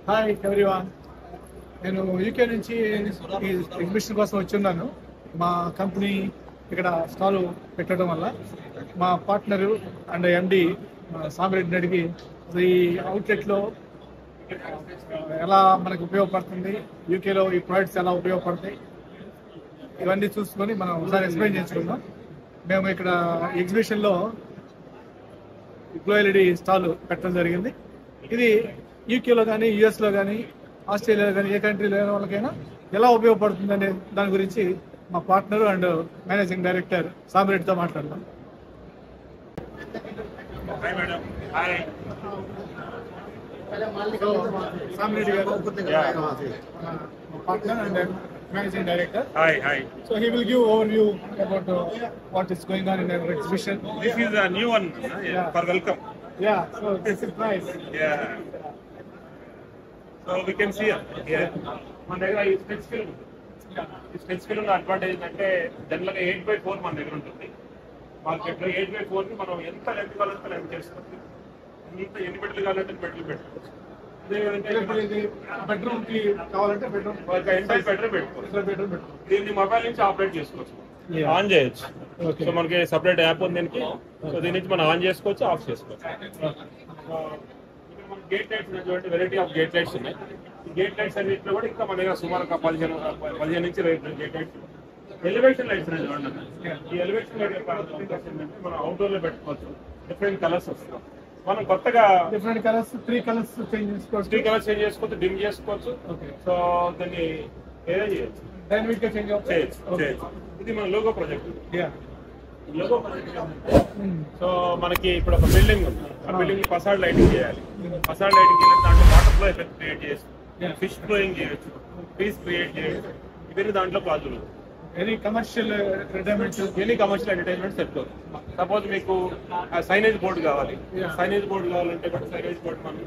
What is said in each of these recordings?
Hi everyone. నేను UK నుంచి ఈ ఎగ్జిబిషన్ కోసం వచ్చున్నాను. మా కంపెనీ ఇక్కడ స్టాల్ పెట్టడం వల్ల మా పార్ట్నరు అండ్ ఎండి సామిరెడ్డిని అడిగి ఈ అవుట్లెట్లో ఎలా మనకు ఉపయోగపడుతుంది, యూకేలో ఈ ప్రొడక్ట్స్ ఎలా ఉపయోగపడతాయి, ఇవన్నీ చూసుకొని మనం ఒకసారి ఎక్స్ప్లెయిన్ చేసుకుందాం. మేము ఇక్కడ ఎగ్జిబిషన్లో గ్లో ఎల్ఈడి స్టాల్ పెట్టడం జరిగింది. ఇది యూకేలో కానీ, యుఎస్లో కానీ, ఆస్ట్రేలియాలో కానీ, ఏ కంట్రీలో వాళ్ళకైనా ఎలా ఉపయోగపడుతుంది అనే దాని గురించి మా పార్ట్నర్ అండ్ మేనేజింగ్ డైరెక్టర్ సామిరెడ్డితో మాట్లాడదాం. సామిరెడ్డి గారు partner and managing director. Hi. So he will give overview about what is going on in our exhibition. This is a new one for welcome. Yeah, so this is nice. Yeah. So we can see here. మన దగ్గర ఈ stretch film, ఈ stretch film advantage అంటే జనరల్గా 8x4 మన దగ్గర ఉంటుంది. మార్కెట్లో 8x4 ని మనం ఎంత లెంత్ కావాలంటే లెంత్ చేసుకోవచ్చు, ఎంత ఎన్ని బెడ్లు కావాలంటే బెడ్లు పెట్టుకోవచ్చు. బెడ్రూమ్ కి కావాలంటే బెడ్రూమ్ ఎంటైర్ బెడ్రూమ్ పెట్టుకోవచ్చు. దీన్ని మొబైల్ నుంచి ఆపరేట్ చేసుకోవచ్చు, ఆన్ చేయొచ్చు. సో మనకి సపరేట్ యాప్ ఉంది దీనికి. సో దీని నుంచి మనం ఆన్ చేసుకోవచ్చు, ఆఫ్ చేసుకోవచ్చు. గేట్ లైట్స్ చూడండి, వెరైటీ ఆఫ్ గేట్ లైట్స్ ఉన్నాయి. ఈ గేట్ లైట్స్ అన్నింటిలో కూడా ఇంకా మన దగ్గర సుమారు 15 నుంచి 20 గేట్ లైట్స్. ఎలివేషన్ లైట్స్ ఉన్నాయి చూడండి. ఈ ఎలివేషన్ లైట్ ఏంటంటే మనం అవుట్డోర్ లో పెట్టుకోవచ్చు. డిఫరెంట్ కలర్స్ వస్తాయి. మనం కొత్తగా డిఫరెంట్ కలర్స్ 3 కలర్స్ చేంజ్ చేసుకోవచ్చు. 3 కలర్స్ చేంజ్ చేసుకోవచ్చు, డిమ్ చేసుకోవచ్చు. సో దీన్ని ఏదో చేయొచ్చు, డైనమిక్ గా చేంజ్ చేయొచ్చు. ఇది మన logo project. Logo project so మనకి ఇప్పుడు ఒక బిల్డింగ్ ఉంది. ఆ బిల్డింగ్ కి ఫసాడ్ లైటింగ్ చేయాలి. ఫసాడ్ లైటింగ్ చేయాలి, దాంట్లో వాటర్ ఫ్లో ఎఫెక్ట్ క్రియేట్ చేయొచ్చు, ఫిష్ ఫ్లోయింగ్ చేయొచ్చు, ట్రీస్ క్రియేట్ చేయొచ్చు. ఇవన్నీ దాంట్లో పాజిబుల్. ఎనీ కమర్షియల్ ఎంటర్టైన్మెంట్ పెట్టుకోవచ్చు. సపోజ్ మీకు సైనేజ్ బోర్డు కావాలి, సైనేజ్ బోర్డు కావాలంటే కూడా సైనేజ్ బోర్డు మనం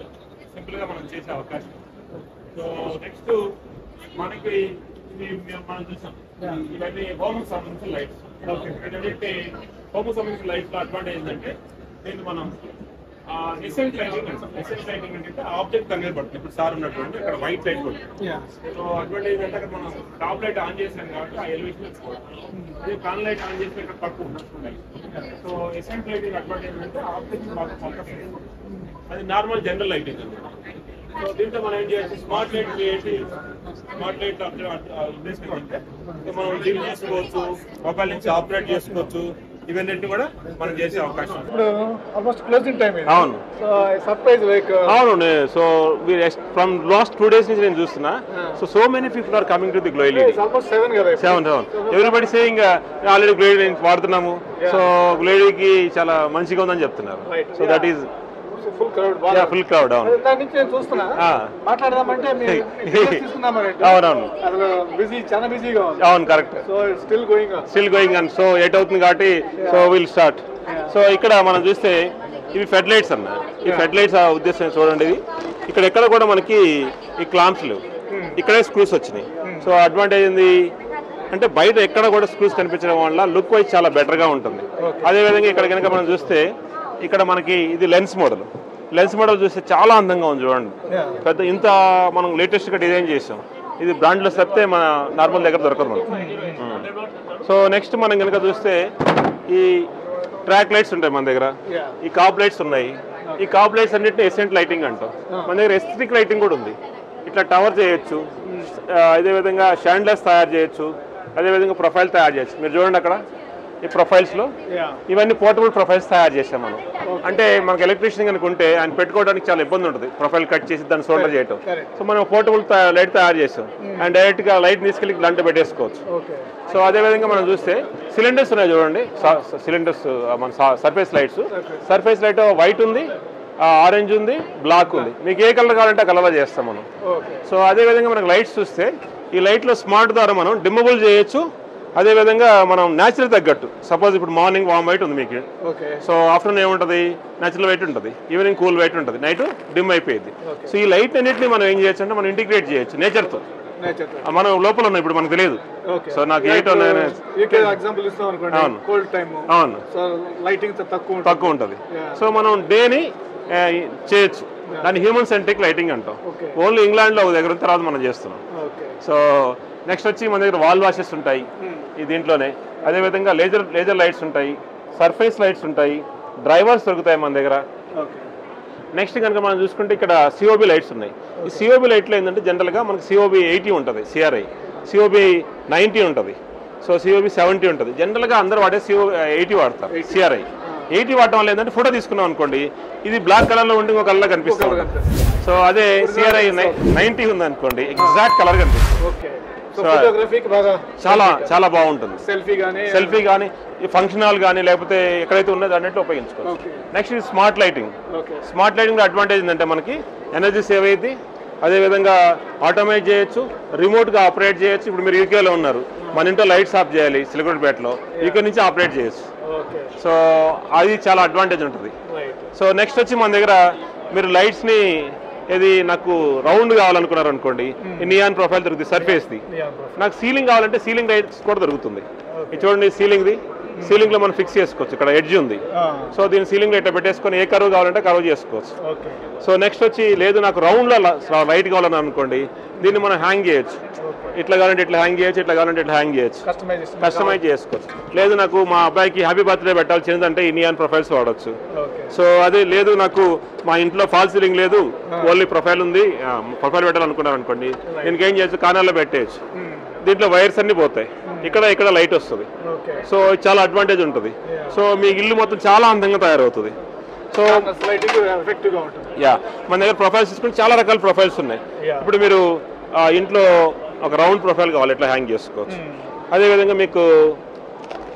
సింపుల్ గా మనం చేసే అవకాశం. సో నెక్స్ట్ మనకి మనం చూసాం ఇవన్నీ హోమ్ సంబంధించిన లైట్స్. ఏంటంటే హోమ్ సంబంధించిన లైట్స్ లో అడ్వాంటేజ్ ఏంటంటే దీన్ని మనం ఎసెంట్ లైటింగ్ అంటే ఆబ్జెక్ట్ కనబడుతుంది. ఇప్పుడు సార్ ఉన్నటువంటి అక్కడ వైట్ లైట్ ఉంటుంది. సో అడ్వాంటేజ్ అంటే అక్కడ మనం టాప్ లైట్ ఆన్ చేసాం కాబట్టి ఆ ఎలివేషన్ అదే కాన్ లైట్ ఆన్ చేసి ఇక్కడ పట్టు ఉంటుంది. సో ఎసెంట్ లైటింగ్ అడ్వాంటేజ్ అంటే ఆబ్జెక్ట్ బాగా ఫోకస్ చేస్తాం. అది నార్మల్ జనరల్ లైటింగ్ అనమాట. సో దీంట్లో మనం ఏం చేయాలి, smart light create smart light ఉద్దేశం అంటే మనం డిమ్ చేసుకోవచ్చు, మొబైల్ నుంచి ఆపరేట్ చేసుకోవచ్చు. ఇవన్నీ కూడా మనం చేసే అవకాశం. ఇప్పుడు ఆల్మోస్ట్ క్లోజింగ్ టైం. అవును. సో సర్ప్రైజ్ లైక్ అవును. సో ఫ్రమ్ లాస్ట్ 2 days నుంచి నేను చూస్తున్నా. So many people are coming to the glow LED. Almost 7 కదా. 7 everybody saying already glow LED వాడుతున్నాము. సో గ్లో ఎల్ఈడికి చాలా మంచిగా ఉందని చెప్తున్నారు. So that is full crowd. Full crowd. అవును. దాని నుంచి నేను చూస్తున్నా మాట్లాడదామంటే అవునవును, చాలా బిజీగా ఉంది. అవును, correct. So still going on. So 8 అవుతుంది కాబట్టి సో విల్ స్టార్ట్. సో ఇక్కడ మనం చూస్తే ఇవి ఫెడ్ లైట్స్ అన్న. ఈ ఫెడ్ లైట్స్ ఉద్దేశం చూడండి. ఇది ఇక్కడ ఎక్కడ కూడా మనకి ఈ క్లాంప్స్ లేవు, ఇక్కడే స్క్రూస్ వచ్చినాయి. సో అడ్వాంటేజ్ ఏంది అంటే బయట ఎక్కడ కూడా స్క్రూస్ కనిపించడం వల్ల లుక్ వైజ్ చాలా బెటర్గా ఉంటుంది. అదేవిధంగా ఇక్కడ కనుక మనం చూస్తే ఇక్కడ మనకి ఇది లెన్స్ మోడల్ చూస్తే చాలా అందంగా ఉంది చూడండి. పెద్ద ఇంత మనం లేటెస్ట్గా డిజైన్ చేసాం. ఇది బ్రాండ్లో చెప్తే మన నార్మల్ దగ్గర దొరకదు మనకు. సో నెక్స్ట్ మనం కనుక చూస్తే ఈ ట్రాక్ లైట్స్ ఉంటాయి మన దగ్గర, ఈ కాప్ లైట్స్ ఉన్నాయి. ఈ కాప్ లైట్స్ అన్నింటినీ ఎసెంట్ లైటింగ్ అంటాం. మన దగ్గర ఎస్థెటిక్ లైటింగ్ కూడా ఉంది. ఇట్లా టవర్ చేయొచ్చు, అదేవిధంగా షాండ్లెస్ తయారు చేయొచ్చు, అదేవిధంగా ప్రొఫైల్ తయారు చేయొచ్చు. మీరు చూడండి అక్కడ ఈ ప్రొఫైల్స్లో ఇవన్నీ పోర్టబుల్ ప్రొఫైల్స్ తయారు చేసాం మనం. అంటే మనకు ఎలక్ట్రీషియన్ కనుక ఉంటే ఆయన పెట్టుకోవడానికి చాలా ఇబ్బంది ఉంటుంది, ప్రొఫైల్ కట్ చేసి దాన్ని సోల్డర్ చేయటం. సో మనం పోర్టబుల్ లైట్ తయారు చేసాం అండ్ డైరెక్ట్గా లైట్ తీసుకెళ్ళి దాంట్లో పెట్టేసుకోవచ్చు. సో అదేవిధంగా మనం చూస్తే సిలిండర్స్ ఉన్నాయి చూడండి. సిలిండర్స్ మన సర్ఫేస్ లైట్ వైట్ ఉంది, ఆరెంజ్ ఉంది, బ్లాక్ ఉంది. మీకు ఏ కలర్ కావాలంటే ఆ కలర్లో చేస్తాం మనం. సో అదేవిధంగా మనకు లైట్స్ చూస్తే ఈ లైట్లో స్మార్ట్ ద్వారా మనం డిమ్మబుల్ చేయొచ్చు. అదేవిధంగా మనం న్యాచురల్ తగ్గట్టు, సపోజ్ ఇప్పుడు మార్నింగ్ వామ్ వైట్ ఉంది మీకు, సో ఆఫ్టర్నూన్ ఏముంటుంది న్యాచురల్ వైట్ ఉంటుంది, ఈవినింగ్ కూల్ వైట్ ఉంటుంది, నైట్ డిమ్ అయిపోయింది. సో ఈ లైట్ అన్నింటినీ మనం ఏం చేయొచ్చు అంటే మనం ఇంటిగ్రేట్ చేయొచ్చు నేచర్తో. మనం లోపల ఉన్నాం ఇప్పుడు మనకు తెలియదు. సో నాకు అవును, తక్కువ ఉంటుంది. సో మనం డేని చేయొచ్చు, దాన్ని హ్యూమన్ సెంట్రిక్ లైటింగ్ అంటాం. ఓన్లీ ఇంగ్లాండ్లో ఒక దగ్గర తర్వాత మనం చేస్తున్నాం. సో నెక్స్ట్ వచ్చి మన దగ్గర వాల్ వాషెస్ ఉంటాయి ఈ దీంట్లోనే. అదేవిధంగా లేజర్ లైట్స్ ఉంటాయి, సర్ఫేస్ లైట్స్ ఉంటాయి, డ్రైవర్స్ దొరుకుతాయి మన దగ్గర. నెక్స్ట్ కనుక మనం చూసుకుంటే ఇక్కడ సిఓబి లైట్స్ ఉన్నాయి. ఈ సిఓబి లైట్లో ఏంటంటే జనరల్గా మనకి సిఓబి 80 ఉంటుంది, సిఆర్ఐ సిఓబి 90 ఉంటుంది, సో సిఓబి 70 ఉంటుంది. జనరల్గా అందరూ వాడే సిఓబి 80 వాడతారు. సిఆర్ఐ 80 వాడటం వల్ల ఏంటంటే ఫోటో తీసుకున్నాం అనుకోండి, ఇది బ్లాక్ కలర్లో ఉండి ఇంకో కలర్లో కనిపిస్తుంది. సో అదే సిఆర్ఐ 90 ఉంది అనుకోండి, ఎగ్జాక్ట్ కలర్ కనిపిస్తుంది. చాలా చాలా బాగుంటుంది. సెల్ఫీ కానీ ఫంక్షన్ హాల్ కానీ లేకపోతే ఎక్కడైతే ఉన్నది అన్నట్టు ఉపయోగించుకోవచ్చు. నెక్స్ట్ ఇది smart lighting. Smart lighting advantage ఏంటంటే మనకి ఎనర్జీ సేవ్ అయ్యింది, అదేవిధంగా ఆటోమేట్ చేయొచ్చు, రిమోట్గా ఆపరేట్ చేయొచ్చు. ఇప్పుడు మీరు యూకేలో ఉన్నారు, మన ఇంట్లో లైట్స్ ఆఫ్ చేయాలి సిలిగురిపేటలో, యూకే నుంచి ఆపరేట్ చేయొచ్చు. సో అది చాలా అడ్వాంటేజ్ ఉంటుంది. సో నెక్స్ట్ వచ్చి మన దగ్గర మీరు లైట్స్ని ఇది నాకు రౌండ్ కావాలనుకున్నారు అనుకోండి, నియాన్ ప్రొఫైల్ దొరుకుతుంది సర్ఫేస్ది. నాకు సీలింగ్ కావాలంటే సీలింగ్ లైట్స్ కూడా దొరుకుతుంది. ఇది చూడండి సీలింగ్ది, సీలింగ్ లో మనం ఫిక్స్ చేసుకోవచ్చు. ఇక్కడ ఎడ్జ్ ఉంది, సో దీని సీలింగ్ లైట్ పెట్టేసుకొని ఏ కరువు కావాలంటే కరువు చేసుకోవచ్చు. సో నెక్స్ట్ వచ్చి లేదు నాకు రౌండ్ లో లైట్ కావాలని అనుకోండి, దీన్ని మనం హ్యాంగ్ చేయొచ్చు. ఇట్లా కావాలంటే ఇట్లా హ్యాంగ్ చేయొచ్చు, ఇట్లా కావాలంటే ఇట్లా హ్యాంగ్ చేయొచ్చు, కస్టమైజ్ చేసుకోవచ్చు. లేదు నాకు మా అబ్బాయికి హ్యాపీ బర్త్డే పెట్టాల్సిందంటే ఈ నియాన్ ప్రొఫైల్స్ వాడచ్చు. సో అదే లేదు నాకు మా ఇంట్లో ఫాల్ సీలింగ్ లేదు, ఓన్లీ ప్రొఫైల్ ఉంది, ప్రొఫైల్ పెట్టాలనుకున్నాను అనుకోండి, దీనికి ఏం చేయొచ్చు, కార్నర్లో పెట్టేయచ్చు. దీంట్లో వైర్స్ అన్ని పోతాయి, ఇక్కడ లైట్ వస్తుంది. సో చాలా అడ్వాంటేజ్ ఉంటుంది. సో మీ ఇల్లు మొత్తం చాలా అందంగా తయారవుతుంది. సో యా మన దగ్గర ప్రొఫైల్స్ తీసుకుంటే చాలా రకాల ప్రొఫైల్స్ ఉన్నాయి. ఇప్పుడు మీరు ఇంట్లో ఒక రౌండ్ ప్రొఫైల్ కావాలి, ఇట్లా హ్యాంగ్ చేసుకోవచ్చు. అదేవిధంగా మీకు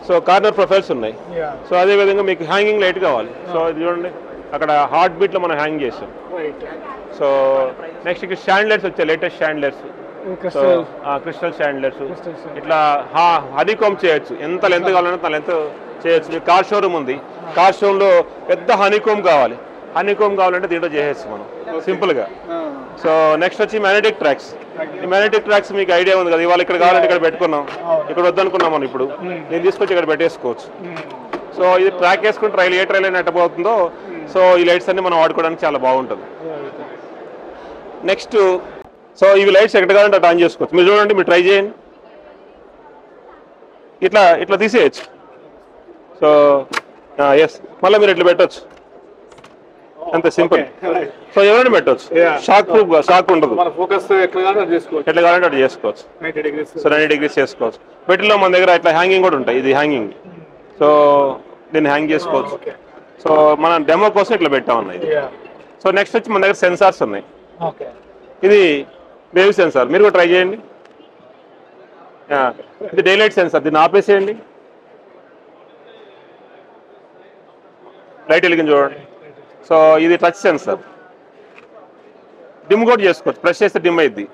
సో కార్నర్ ప్రొఫైల్స్ ఉన్నాయి. సో అదేవిధంగా మీకు హ్యాంగింగ్ లైట్ కావాలి, సో ఇది చూడండి అక్కడ హార్ట్ బీట్లో మనం హ్యాంగ్ చేస్తాం. సో నెక్స్ట్ ఇక్కడ స్టాండ్లర్స్ వచ్చాయి, లేటెస్ట్ స్టాండ్లర్స్, క్రిస్టల్ స్టాండ్లర్స్. ఇట్లా హనీకోమ్ చేయొచ్చు, ఎంత లెంత్ కావాలన్నా అంత లెంత్ చేయొచ్చు. మీకు కార్ షోరూమ్ ఉంది, కార్ షోరూమ్ లో పెద్ద హనీకోమ్ కావాలంటే దీంట్లో చేసేచ్చు మనం సింపుల్ గా. సో నెక్స్ట్ వచ్చి మ్యాగ్నెటిక్ ట్రాక్స్. ఈ మ్యాగ్నెటిక్ ట్రాక్స్ మీకు ఐడియా ఉంది కదా, ఇవాళ ఇక్కడ కావాలంటే ఇక్కడ పెట్టుకున్నాం, ఇక్కడ వద్దనుకున్నాం మనం, ఇప్పుడు నేను తీసుకొచ్చి ఇక్కడ పెట్టేసుకోవచ్చు. సో ఇది ట్రాక్ వేసుకుని ట్రైల్ ఏ ట్రైల్ అయినా ఎట్టబోతుందో, సో ఈ లైట్స్ అన్ని మనం వాడుకోవడానికి చాలా బాగుంటుంది. నెక్స్ట్ సో ఇవి లైట్స్ ఎక్కడ కావాలంటే అటు ఆన్ చేసుకోవచ్చు. మీరు చూడండి, మీరు ట్రై చేయండి, ఇట్లా తీసేయచ్చు. సో ఎస్ మళ్ళీ మీరు ఇట్లా పెట్టచ్చు, అంతే సింపుల్. సో ఎవరైనా పెట్టవచ్చు, షాక్ ప్రూఫ్ గా, షాక్ ఉండదు, ఎట్లా కావాలంటే అటు చేసుకోవచ్చు. సో 90 degrees చేసుకోవచ్చు. వీటిలో మన దగ్గర ఇట్లా హ్యాంగింగ్ కూడా ఉంటాయి, ఇది హ్యాంగింగ్. సో దీన్ని హ్యాంగ్ చేసుకోవచ్చు. సో మనం డెమో కోసం ఇట్లా పెట్టామన్నా ఇది. సో నెక్స్ట్ వచ్చి మన దగ్గర సెన్సార్స్ ఉన్నాయి. ఇది వేవ్ సెన్సార్, మీరు కూడా ట్రై చేయండి. ఇది డే లైట్ సెన్సార్, దీన్ని ఆపేసేయండి, లైట్ వెలిగించి చూడండి. సో ఇది టచ్ సెన్సార్, డిమ్ కూడా చేసుకోవచ్చు, ప్రెస్ చేస్తే డిమ్ అయింది.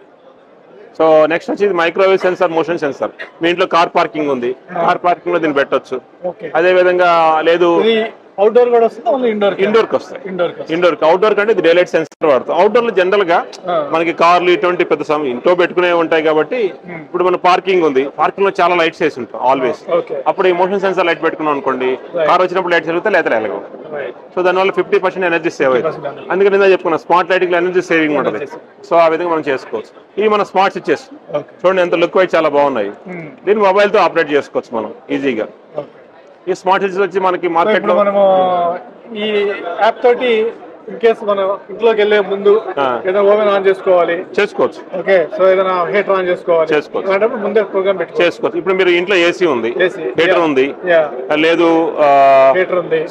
సో నెక్స్ట్ వచ్చి ఇది మైక్రోవేవ్ సెన్సార్, మోషన్ సెన్సార్. మీ ఇంట్లో కార్ పార్కింగ్ ఉంది, కార్ పార్కింగ్ లో దీన్ని పెట్టొచ్చు. అదే విధంగా లేదు అవుట్డోర్ కూడా వస్తుంది, ఓన్లీ ఇండోర్ కి వస్తాయి. ఇండోర్ అవుట్డోర్ కంటే ఇది డేలైట్ సెన్సార్ వాడతాం. అవుట్డోర్ లో జనరల్ గా మనకి కార్లు ఇటువంటి పెద్ద ఇంట్లో పెట్టుకునే ఉంటాయి కాబట్టి, ఇప్పుడు మన పార్కింగ్ ఉంది, పార్కింగ్ లో చాలా లైట్స్ వేసి ఉంటాం ఆల్వేస్. అప్పుడు ఈ మోషన్ సెన్సార్ లైట్ పెట్టుకున్నాం అనుకోండి, కార్ వచ్చినప్పుడు లైట్స్ వెళ్తే లేదా ఎలాగో. సో దానివల్ల 50% ఎనర్జీ సేవ్ అవుతుంది. అందుకని నేను చెప్పుకున్నా స్మార్ట్ లైటింగ్ లో ఎనర్జీ సేవింగ్ ఉంటుంది. సో ఆ విధంగా మనం చేసుకోవచ్చు. ఇవి మన స్మార్ట్ స్విచెస్ చూడండి, ఎంత లుక్ వైజ్ చాలా బాగున్నాయి. దీన్ని మొబైల్ తో ఆపరేట్ చేసుకోవచ్చు మనం ఈజీగా. ఈ స్మార్ట్ స్విచెస్ వచ్చి మనకి మార్కెట్ లో మనము ఈ యాప్ తోటి ఇన్ కేసు మనం ఇంట్లోకి వెళ్ళే ముందు ఏదైనా ఓవెన్ ఆన్ చేసుకోవచ్చు. ఓకే, సో ఏదైనా హీటర్ ఆన్ చేసుకోవచ్చు, ముందే ప్రోగ్రామ్ చేసుకోవచ్చు. ఇప్పుడు మీరు ఇంట్లో ఏసీ ఉంది, హీటర్ ఉంది, లేదు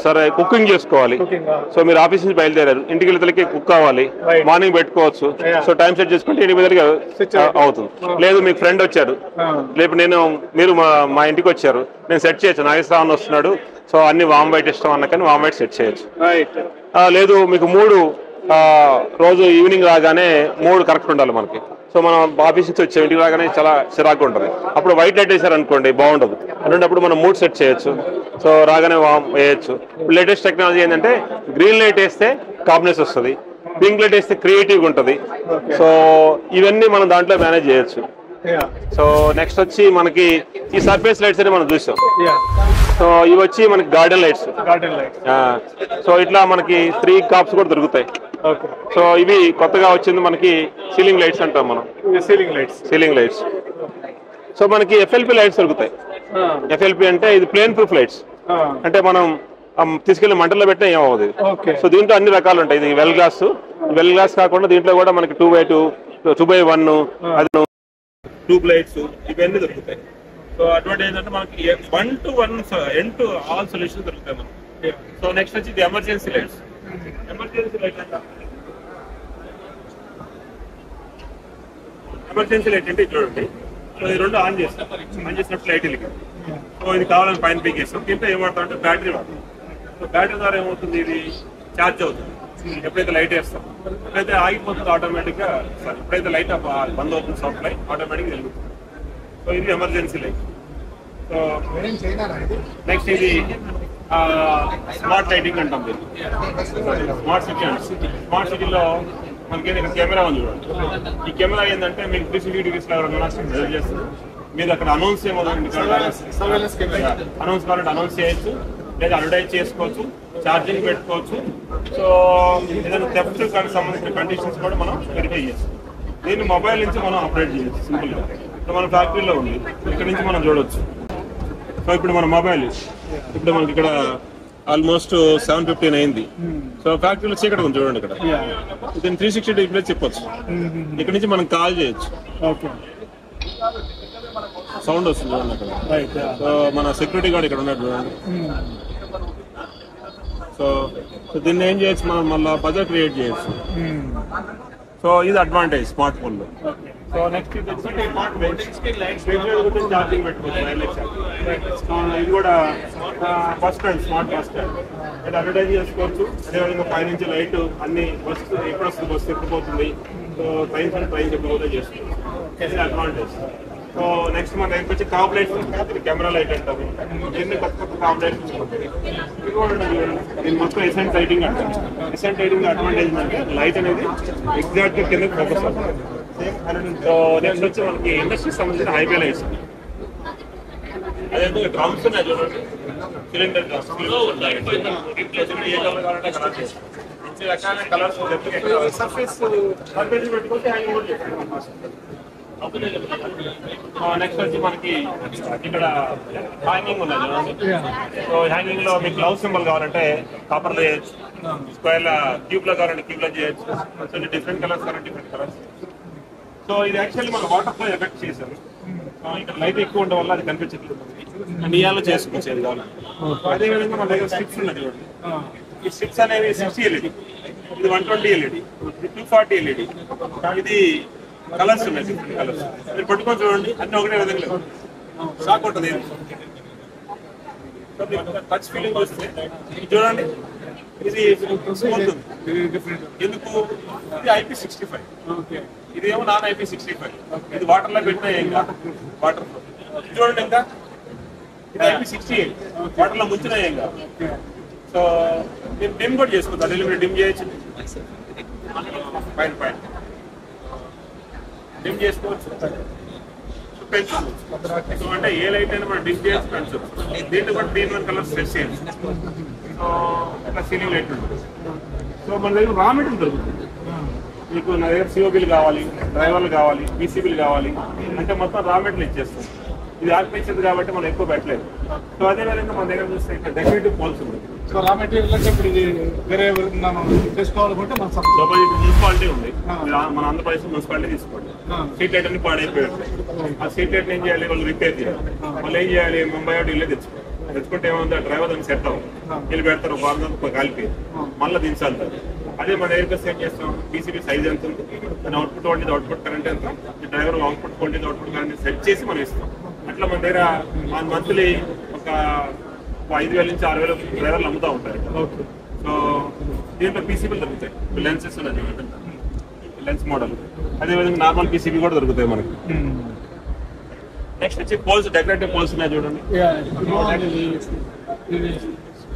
సరే కుకింగ్ చేసుకోవాలి. సో మీరు ఆఫీస్ నుంచి బయలుదేరారు, ఇంటికి వెళ్తే కుక్ కావాలి, మార్నింగ్ పెట్టుకోవచ్చు. సో టైం సెట్ చేసుకుంటే 8 అవుతుంది. లేదు మీకు ఫ్రెండ్ వచ్చారు, లేదు మీరు మా ఇంటికి వచ్చారు, నేను సెట్ చేయొచ్చు. నాగేశ్వరరావు వస్తున్నాడు, సో అన్ని వామ్ వైట్ ఇష్టం అన్నకని వామ్ వైట్ సెట్ చేయొచ్చు. లేదు మీకు 3 రోజు ఈవినింగ్ రాగానే 3 కరెక్ట్ ఉండాలి మనకి. సో మనం ఆఫీస్ నుంచి వచ్చే ఇంటికి రాగానే చాలా చిరాకు ఉంటుంది, అప్పుడు వైట్ లైట్ వేసారు అనుకోండి బాగుండదు. అటువంటిప్పుడు మనం మూడ్ సెట్ చేయొచ్చు. సో రాగానే వామ్ వేయచ్చు. లేటెస్ట్ టెక్నాలజీ ఏంటంటే గ్రీన్ లైట్ వేస్తే కాంబినెన్స్ వస్తుంది, పింక్ లైట్ వేస్తే క్రియేటివ్గా ఉంటుంది. సో ఇవన్నీ మనం దాంట్లో మేనేజ్ చేయొచ్చు. సో నెక్స్ట్ వచ్చి మనకి ఈ సర్ఫేస్ లైట్స్ అని మనం చూసాం. సో ఇవి వచ్చి మనకి గార్డెన్ లైట్స్. సో ఇట్లా మనకి 3 కాప్స్ కూడా దొరుకుతాయి. సో ఇవి కొత్తగా వచ్చింది మనకి సీలింగ్ లైట్స్ అంటాం మనం. Ceiling lights. సో మనకి FLP లైట్స్ దొరుకుతాయి. FLP అంటే ఇది ప్లేన్ ప్రూఫ్ లైట్స్. అంటే మనం తీసుకెళ్లి మంటల్లో పెట్టినా ఏమవుతుంది. సో దీంట్లో అన్ని రకాలు ఉంటాయి. ఇది వెల్ గ్లాస్ కాకుండా దీంట్లో కూడా మనకి 2x2, 2x1 అది ట్యూబ్ లైట్స్ ఇవన్నీ దొరుకుతాయి. సో అడ్వాంటేజ్ అంటే మనకి 1 to 1 end to all solutions దొరుకుతాయి మనకి. సో నెక్స్ట్ వచ్చి ఇది ఎమర్జెన్సీ లైట్స్. ఎమర్జెన్సీ లైట్ అంటే చూడండి. సో ఇది 2 ఆన్ చేసినప్పుడు లైట్ వెలిగింది. సో ఇది కావాలని పైన పీకేస్తాం. దీంట్లో ఏం వాడతాం అంటే బ్యాటరీ వాడతాం. సో బ్యాటరీ ద్వారా ఏమవుతుంది, ఇది ఛార్జ్ అవుతుంది. ఎప్పుడైతే లైట్ వేస్తాం, ఎప్పుడైతే ఆగిపోతుంది ఆటోమేటిక్గా, ఎప్పుడైతే లైట్ బంద్ అవుతుంది సప్లై ఆటోమేటిక్గా వెలుగుతుంది. సో ఇది ఎమర్జెన్సీ లైట్. సో నెక్స్ట్ ఇది స్మార్ట్ లైటింగ్ అంటాం. స్మార్ట్ సిటీలో మనకి ఇక్కడ కెమెరా ఉంది చూడండి. ఈ కెమెరా ఏంటంటే మీకు 360 degrees మెజర్ చేస్తుంది. మీరు అక్కడ అనౌన్స్ అనౌన్స్ కావాలంటే అనౌన్స్ చేయొచ్చు, లేదా అడ్వర్టైజ్ చేసుకోవచ్చు, ఛార్జింగ్ పెట్టుకోవచ్చు. సో ఏదైనా థెఫ్ట్ కానీ సంబంధించిన కండిషన్స్ కూడా మనం వెరిఫై చేయొచ్చు. దీన్ని మొబైల్ నుంచి మనం ఆపరేట్ చేయొచ్చు సింపుల్గా. సో మన ఫ్యాక్టరీలో ఉంది, ఇక్కడ నుంచి మనం చూడవచ్చు. సో ఇప్పుడు మన మొబైల్ ఇప్పుడు మనకి ఇక్కడ ఆల్మోస్ట్ 7:15 అయింది. సో ఫ్యాక్టరీలో చీకటి ఉంది చూడండి. ఇక్కడ దీన్ని 360 degrees చెప్పొచ్చు. ఇక్కడ నుంచి మనం కాల్ చేయొచ్చు. సౌండ్ వస్తుంది చూడండి అక్కడ. సో మన సెక్యూరిటీ గార్డ్ ఇక్కడ ఉన్నాడు చూడండి. సో దీన్ని ఏం చేయొచ్చు, మనం మళ్ళీ బజర్ క్రియేట్ చేయొచ్చు. సో ఇది అడ్వాంటేజ్ స్మార్ట్ ఫోన్ లో. సో నెక్స్ట్ ఇది ఛార్జింగ్ పెట్టుకోవచ్చు. ఇది కూడా bus stand, smart bus stand. ఇది అడ్వర్టైజ్ చేసుకోవచ్చు. అదేవిధంగా పైనుంచి లైట్ అన్ని బస్సు ఎప్పుడు వస్తుంది, బస్సు ఎక్కిపోతుంది, సో ట్రైన్ చెప్పిపోతే చేసుకోవచ్చు. ఇది అడ్వాంటేజ్. సో నెక్స్ట్ మన దగ్గరికి వచ్చి కాప్ లైట్స్, కెమెరా లైట్ అంటారు. దీన్ని కొత్త కాప్ లైట్స్. దీని మొత్తం ఎసెంట్ లైటింగ్ అంటారు. ఎసెంట్ లైటింగ్ అడ్వాంటేజ్ అంటే లైట్ అనేది ఎగ్జాక్ట్ గా కింద ఫోకస్ అవుతుంది. సో నెక్స్ట్ వచ్చి మనకి ఇండస్ట్రీకి సంబంధించిన హైవే లైట్స్. అదే డ్రమ్స్ ఉన్నాయి చూడండి, సిలిండర్ డ్రమ్స్. ఏ కలర్ కావాలంటే కలర్ చేస్తాం. ఇన్ని రకాల కలర్స్ సర్ఫేస్ పెట్టుకుంటే హ్యాంగింగ్ కూడా చేస్తాం. నెక్స్ట్ వచ్చి మనకి ఇక్కడ హ్యాంగింగ్ ఉన్నాయి చూడండి. సో హ్యాంగింగ్ లో మీకు లవ్ సింబల్ కావాలంటే కాపర్ లో చేయొచ్చు, స్క్వేర్ క్యూబ్ లో కావాలంటే క్యూబ్ లో చేయొచ్చు. సో డిఫరెంట్ కలర్స్ కావాలంటే డిఫరెంట్ కలర్స్. సో ఇది యాక్చువల్లీ మన వాటర్ ఫ్లో ఎఫెక్ట్ చేశారు. ఇక్కడ లైట్ ఎక్కువ ఉండడం వల్ల అది కనిపించట్లేదు. నియాలో చేసుకోవచ్చు ఏది కావాలి. అదేవిధంగా మన దగ్గర స్ట్రిప్స్ ఉన్నాయి చూడండి. ఈ స్ట్రిప్స్ అనేవి 60 LED, ఇది 120 LED, ఇది 240 LED. ఇది కలర్స్ ఉన్నాయి, డిఫరెంట్ కలర్స్. మీరు పట్టుకొని చూడండి, అన్ని ఒకటే విధంగా లేవు. షాక్ ఉంటుంది. టచ్ ఫీలింగ్ వస్తుంది. చూడండి, ఇది ఎందుకు ఇది IP65, ఇదేమో నాన్ IP65. ఇది వాటర్ లో పెట్టినా ఏం కాదు, వాటర్ చూడండి. ఇంకా ఇది IP68, వాటర్ లో ముంచినా ఏం కాదు. సో మీరు డిమ్ కూడా చేసుకోవచ్చు. అదే మీరు డిమ్ చేయొచ్చు, పైన పైన డిమ్ చేసుకోవచ్చు, పెంచుకోవచ్చు. అంటే ఏ లైట్ అయినా మనం డిమ్ చేయొచ్చు, పెంచవచ్చు. దీంట్లో కూడా 3-in-1 కలర్ సెట్ చేయాలి. సో ఇట్లా సీలింగ్ లైట్ ఉంటుంది. సో మన దగ్గర రా మెటీరియల్ దొరుకుతుంది. మీకు నా దగ్గర COBలు కావాలి, డ్రైవర్లు కావాలి, PCBలు కావాలి అంటే మొత్తం రా మెటీరియల్ ఇచ్చేస్తాం. ఇది ఆర్పిచ్చింది కాబట్టి మనం ఎక్కువ పెట్టలేదు. సో అదేవిధంగా మన దగ్గర చూస్తే ఇక్కడ డెకరేటివ్ పోల్స్ ఉంది. సో రా మెటీరియల్ అంటే ఇప్పుడు ఇది వేరే చేసుకోవాలనుకుంటే మన మున్సిపాలిటీ ఉంది, మన ఆంధ్రప్రదేశ్ మున్సిపాలిటీ తీసుకోండి. స్ట్రీట్ లైట్ అన్ని పాడైపోయాయి. ఆ స్ట్రీట్ లైట్ ఏం చేయాలి, వాళ్ళు రిపేర్ చేయాలి. వాళ్ళు ఏం చేయాలి, ముంబై ఒకటి ఇల్లే తెచ్చుకుంటే ఏమంటే డ్రైవర్ దాన్ని సెట్ అవ్వదు, వీళ్ళు పెడతారు, బాగా కాలిపి మళ్ళీ దించాలి. అదే మన దగ్గర సెట్ చేస్తాం. PCB సైజ్ ఎంత ఉంది, దాని అవుట్పుట్ వంటిది, అవుట్పుట్ కరెంట్ ఎంత, డ్రైవర్ అవుట్పుట్ వంటిది, అవుట్పుట్ కరెంట్ సెట్ చేసి మనం ఇస్తాం. అట్లా మన దగ్గర మంత్లీ ఒక 5,000 నుంచి 6,000 డ్రైవర్లు అమ్ముతూ ఉంటారు. సో దీంట్లో PCBలు దొరుకుతాయి. లెన్సెస్ ఉన్నాయి, లెన్స్ మోడల్. అదేవిధంగా నార్మల్ PCB కూడా దొరుకుతాయి మనకి. నెక్స్ట్ వచ్చి పోల్స్, డెకరేటివ్ పోల్స్ ఉన్నాయి చూడండి.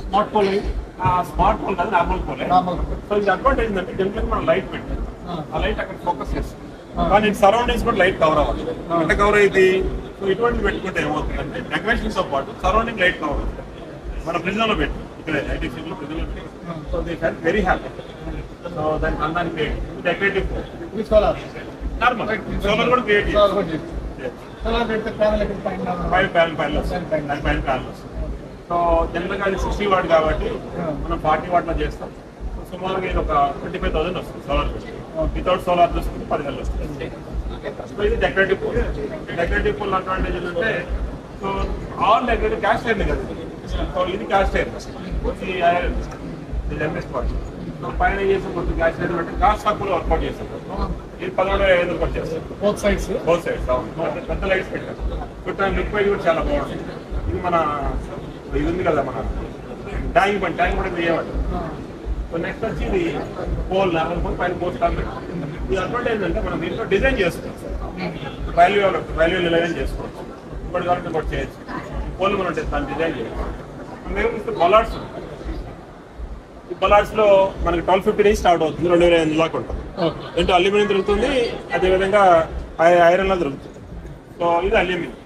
స్మార్ట్ పోల్, స్మార్ట్ పోల్ కాదు, నార్మల్ పోల్. సో ఇది అడ్వాంటేజ్ ఏంటంటే దీంట్లో మనం లైట్ పెట్టాం, ఆ లైట్ అక్కడ ఫోకస్ చేస్తాం. కానీ సరౌండింగ్స్ కూడా లైట్ కవర్ అవ్వాలి. అంటే కవర్ అయింది. సో ఇటువంటి పెట్టుకుంటే ఏమవుతుందంటే డెకరేషన్స్ తో పాటు సరౌండింగ్ లైట్ కవర్ అవుతుంది. మన ప్రిజన్లో పెట్టి ఇక్కడ ఐటీసీలో ప్రిజన్లో పెట్టి so they felt very happy. So దానికి అందానికి డెకరేటివ్ సోలార్ నార్మల్ సోలార్ కూడా క్రియేట్ చేయాలి. సోలార్ పెడితే ప్యానల్ ఎక్కడ పైన ప్యానల్. సో జనరల్గా అది 60 వాట్ కాబట్టి మనం 40 వాట్లో చేస్తాం. సుమారుగా ఇది ఒక 25,000 వస్తుంది సోలార్. వితౌట్ సోలార్ చూసుకుంటే 10,000 వస్తుంది. సో ఇది decorative pool. Decorative pool advantage ఏంటంటే so all decorative cast iron కదా. సో ఇది క్యాస్ట్ ఐరన్, ఇది ఐరన్, ఇది ఎంఎస్ పార్ట్. పైన చేసిన కొంచెం క్యాస్ట్ ఐరన్ అంటే కాస్ట్ తక్కువలో వర్కౌట్ చేస్తాం. ఇది 11,500 వర్క్ చేస్తాం. బోత్ సైడ్స్ పెద్ద లైట్స్ పెట్టాం. చుట్టానికి లుక్ వైజ్ కూడా చాలా బాగుంటుంది. ఇది మన ఇది ఉంది కదా మన ట్యాంక్ కూడా చేయమండి. సో నెక్స్ట్ వచ్చి ఇది పోల్ నార్మల్ పోల్ పైన పోస్ట్ ఆన్. ఇది అడ్వాంటేజ్ అంటే మనం దీంట్లో డిజైన్ చేసుకోవచ్చు. వాల్యూ డిజైన్ చేసుకోవచ్చు. ఇప్పటి వరకు కూడా చేయొచ్చు. పోల్ మనం దాన్ని డిజైన్ చేయవచ్చు. మేము బలాడ్స్, ఈ బలాడ్స్లో మనకి 1250 నుంచి స్టార్ట్ అవుతుంది. 2,500 దాకా ఉంటుంది. ఏంటో అల్యూమినియం దొరుకుతుంది, అదేవిధంగా ఐరన్లో దొరుకుతుంది. సో ఇది అల్యూమినియం.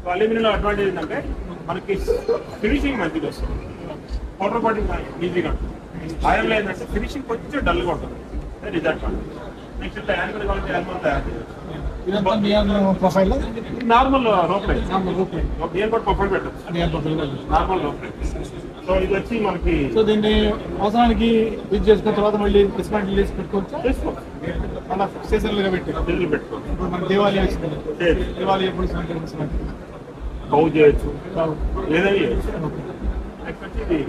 సో అల్యూమినియంలో అడ్వాంటేజ్ ఏంటంటే మనకి ఫినిషింగ్ మంచిగా వస్తుంది. పౌడర్ కోటింగ్ ఈజీగా ఉంటుంది. ఐరన్లో ఏంటంటే ఫినిషింగ్ కొంచెం డల్గా ఉంటుంది. రిజల్ట్ నెక్స్ట్ ట్యాంక్ కావాలంటే ఎల్మో తయారు చేయొచ్చు. ప్రొఫైల్ నార్మల్ రోప్లే ఏం కూడా ప్రొఫైల్ పెట్టచ్చు. నార్మల్ రోప్లే. సో ఇది వచ్చి మనకి సో దీన్ని అవసరానికి యూజ్ చేసుకున్న తర్వాత మళ్ళీ డిస్మాంటిల్ చేసి పెట్టుకోవచ్చు. అలా స్టేషన్లుగా బిల్లు పెట్టుకోవచ్చు. ఇప్పుడు మన దివాళీ వచ్చింది. దివాళీ ఎప్పుడు కౌ చేయొచ్చు, ఏదైనా చేయొచ్చు. నెక్స్ట్ వచ్చి ఇది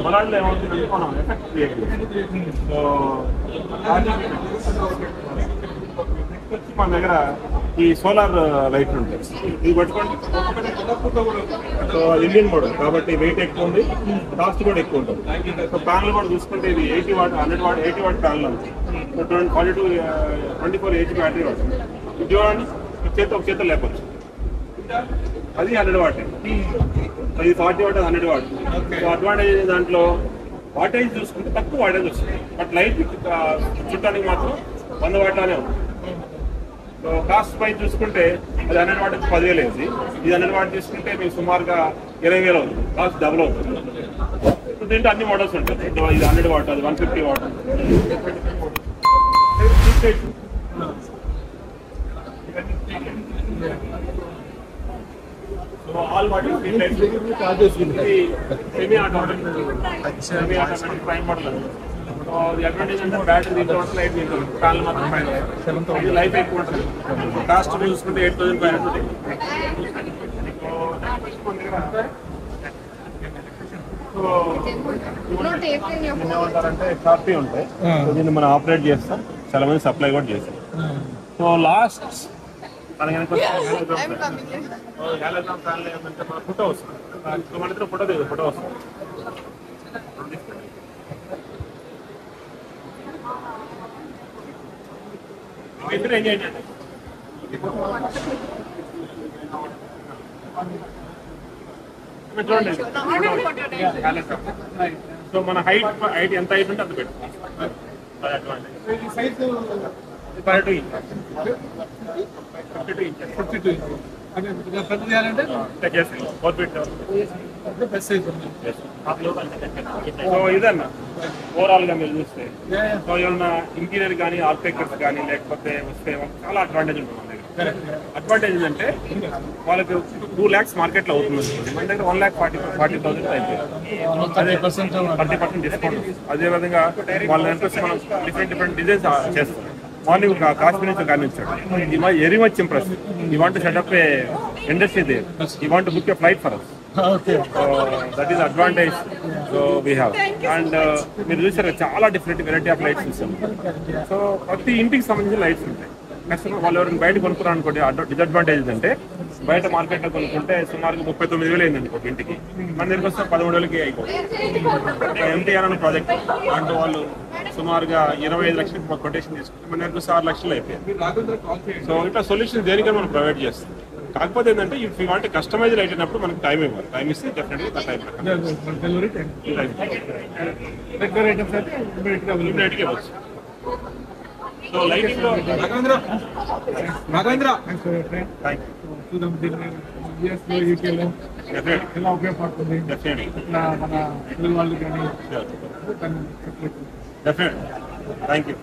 బలాడ్లో ఏమవుతుందంటే మనం ఎఫెక్ట్ క్రియేట్ చేస్తాం. సో నెక్స్ట్ వచ్చి మన దగ్గర ఈ సోలార్ లైట్ ఉంటాయి. ఇది పట్టుకోండి. సో ఇండియన్ మోడల్ కాబట్టి వెయిట్ ఎక్కువ ఉంది, కాస్ట్ కూడా ఎక్కువ ఉంటుంది. సో ప్యానల్ కూడా చూసుకుంటే ఇది 80 వాట్ 100 వాట్ 80 వాట్ ప్యానల్ ఉంది. So 24 HP battery what. ఇది చూడండి, ఒక చేత లేపచ్చు. అది 100 వాట్. ఇది 40 వాట్, 100 వాట్. సో అడ్వాంటేజ్ దాంట్లో వాటేజ్ చూసుకుంటే తక్కువ వాటేజ్ వస్తుంది. బట్ లైట్ చుట్టానికి మాత్రం 100 వాట్లానే ఉంది. సో కాస్ట్ ప్రైస్ చూసుకుంటే అది 100 వాట్ 10,000 అయింది. ఇది 100 వాట్ తీసుకుంటే మీకు సుమారుగా 20,000 అవుతుంది. కాస్ట్ డబుల్ అవుతుంది. సో దీంట్లో అన్ని మోడల్స్ ఉంటాయి. ఇది 100 వాట్, అది 150 what. So all what semi automatic prime model. So the advantage అంటే బ్యాటరీ దీంట్లో ఉంటుంది, లైట్ దీంట్లో ప్యానల్ మాత్రం పైన. ఇది లైఫ్ ఎక్కువ ఉంటుంది. కాస్ట్ చూసుకుంటే 8,500. ఏమంటారంటే షార్పీ ఉంటాయి. సో దీన్ని మనం ఆపరేట్ చేస్తాం, చాలా మంది సప్లై కూడా చేస్తాం. సో లాస్ట్ మన ఫోటో వస్తుంది. మన ఇద్దరు ఫోటో వస్తుంది. ఇద్దరు ఎంజాయ్ చేయండి. చూడండి. సో మన హైట్ ఎంత హైట్ ఉంటే అంత పెట్టుకోండి. Size 52 inches. 52 ఇంచెస్. 52 అంటే పెద్ద చేయాలంటే బెస్ట్ సైజ్ ఉంది. సో ఇదన్నా ఓవరాల్ గా మీరు చూస్తే సో ఏమన్నా ఇంటీరియర్ కానీ ఆర్కిటెక్చర్స్ కానీ లేకపోతే వస్తే చాలా అడ్వాంటేజ్ ఉంటుంది మన దగ్గర. అడ్వాంటేజ్ ఏంటంటే వాళ్ళకి 2 lakhs మార్కెట్లో అవుతుంది. మన దగ్గర 1,40,000 అయిపోయింది. 30% డిస్కౌంట్. అదేవిధంగా వాళ్ళ ఇంట్రెస్ట్ మనం డిఫరెంట్ డిజైన్స్ చేస్తాం. మార్నింగ్ కాశ్మీర్ నుంచి గమనించాడు. Very much impress. You want to set up a industry there. You want to book a flight for us. That is advantage. So we have and మీరు చూసారు చాలా డిఫరెంట్ వెరైటీ ఆఫ్ లైట్స్ చూసాం. సో ప్రతి ఇంటికి సంబంధించిన లైట్స్ ఉంటాయి. కస్టమర్ వాళ్ళు ఎవరైనా బయట కొనుక్కున్నారు అనుకోండి, డిసడ్వాంటేజ్ అంటే బయట మార్కెట్లో కొనుక్కుంటే సుమారుగా 39,000 అయిందండి ఒక ఇంటికి. మన దగ్గరికి వస్తే 13,000కి అయిపోతుంది. MTR అనే ప్రాజెక్ట్ అంటే వాళ్ళు సుమారుగా 25 లక్షలకు కొటేషన్ తీసుకుంటే మన దగ్గరకు 6 లక్షలు అయిపోయింది. సో ఇట్లా సొల్యూషన్ దేనికైనా మనం ప్రొవైడ్ చేస్తాం. కాకపోతే ఏంటంటే if you want customize light అయినప్పుడు మనకు టైం ఇవ్వాలి. టైం ఇస్తే డెఫినెట్గా టైం ఇమీడియట్గా ఇవ్వచ్చు. సో లైటింగ్ లో నాగేంద్ర చూద్దాం దీన్ని యూఎస్లో యూకేలో ఎలా ఉపయోగపడుతుంది ఇలా మన తెలుగు వాళ్ళు కానీ థ్యాంక్ యూ